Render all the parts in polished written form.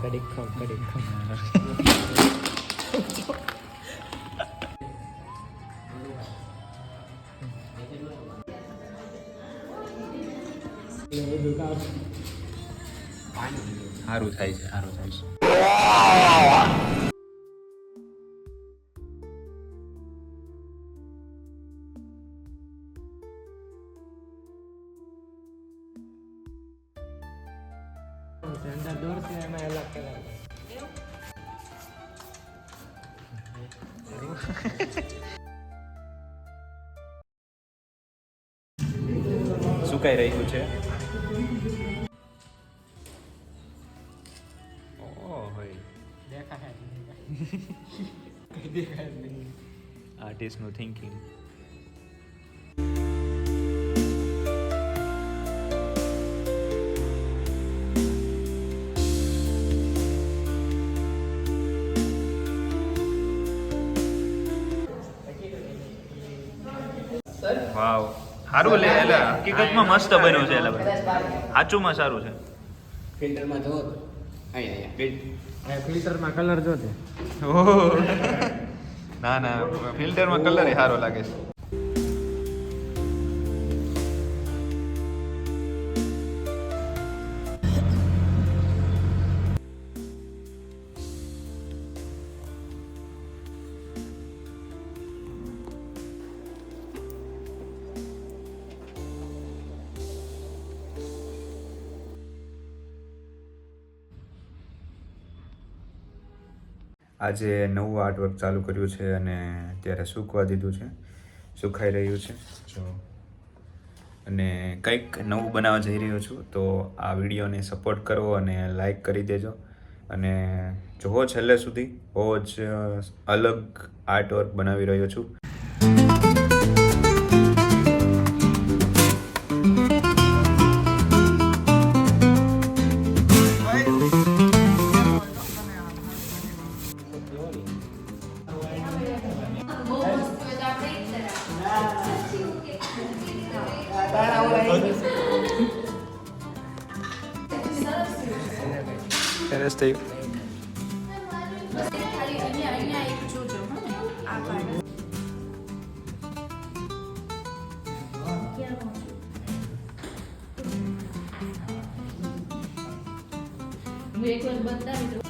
કડીક ખમ સારું થાય છે અંદર દૂર છે એમાં અલગ કલર સુકાઈ રહ્યું છે આર્ટિસ્ટનું થિંકિંગ વાવ સારું લે એટલે હકીકતમાં મસ્ત બન્યું છે એટલે સાચુંમાં સારું છે ફિલ્ટરમાં જોવો તો અહીંયા ફિલ્ટરમાં કલર જો છે ઓહ ના ના ફિલ્ટરમાં કલર સારો લાગે છે આજે નવું આર્ટવર્ક ચાલુ કર્યું છે અને અત્યારે સૂકવા દીધું છે સુકાઈ રહ્યું છે જો અને કંઈક નવું બનાવવા જઈ રહ્યો છું તો આ વિડીયોને સપોર્ટ કરવો અને લાઈક કરી દેજો અને જોવો છેલ્લે સુધી બહુ જ અલગ આર્ટવર્ક બનાવી રહ્યો છું સરસ થયું એક વાર બતાવી દો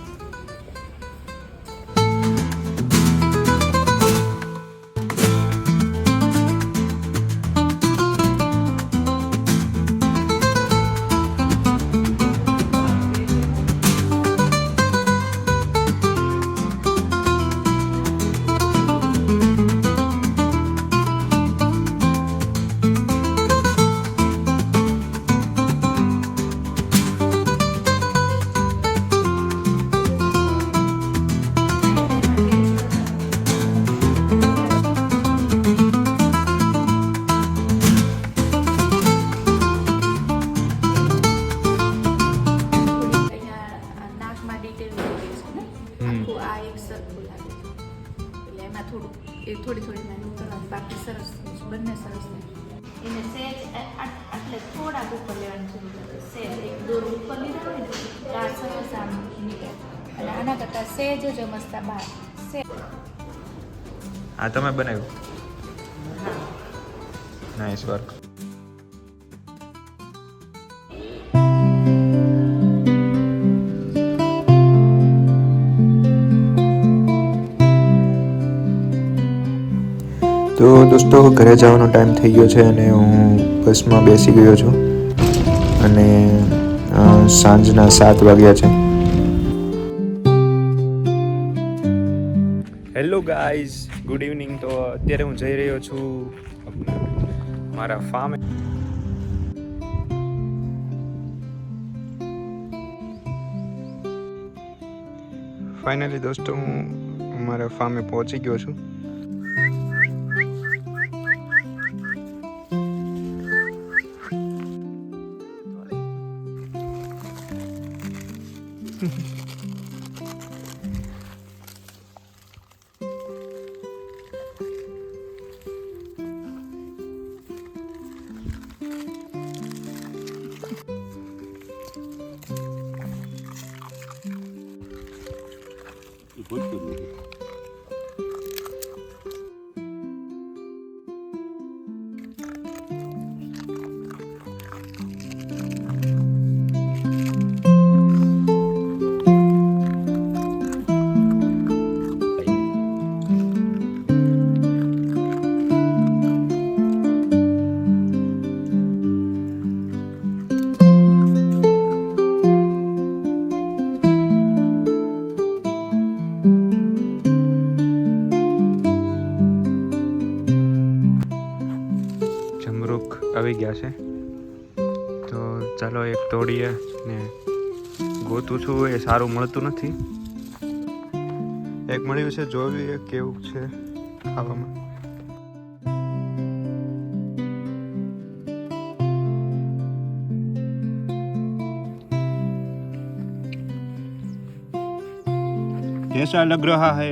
થોડી થોડી મહેનત કરવાની બાકી સરસ બંને સરસ એને સેજ એટલે થોડાક ઉપર લેવાની જરૂર છે સેજ એક દોર ઉપર લીધા હોય ને તો આ સરસ આમ નીકળે અને આના કરતાં સેજ જ મસ્તા બહાર સેજ આ તમે બનાવ્યું નાઇસ વર્ક તો દોસ્તો ઘરે જવાનો ટાઈમ થઈ ગયો છે અને હું બસમાં બેસી ગયો છું અને સાંજના 7 વાગ્યા છે હેલો ગાઈઝ ગુડ ઇવનિંગ તો અત્યારે હું જઈ રહ્યો છું મારા ફાર્મે ફાઇનલી દોસ્તો હું મારા ફાર્મે પહોંચી ગયો છું પૂછ્યું નથી. જમરૂખ આવી ગયા છે તો ચાલો એક તોડીએ ને ગોતું છું એ સારું મળતું નથી. એક મળ્યું છે, જોવી કેવું છે ખાવામાં. कैसा लग रहा है?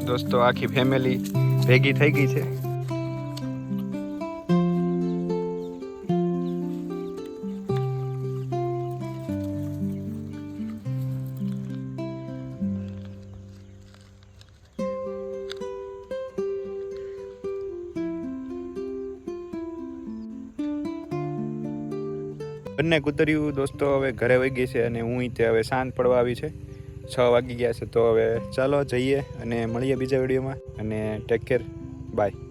દોસ્તો આખી ફેમિલી ભેગી થઈ ગઈ છે. બંને કૂતર્યું દોસ્તો હવે ઘરે વહી ગઈ છે અને હું તે હવે શાંત પડવા આવી છે. 6 વાગી ગયા છે તો હવે ચાલો જઈએ અને મળીએ બીજા વિડીયોમાં અને ટેક કેર, બાય.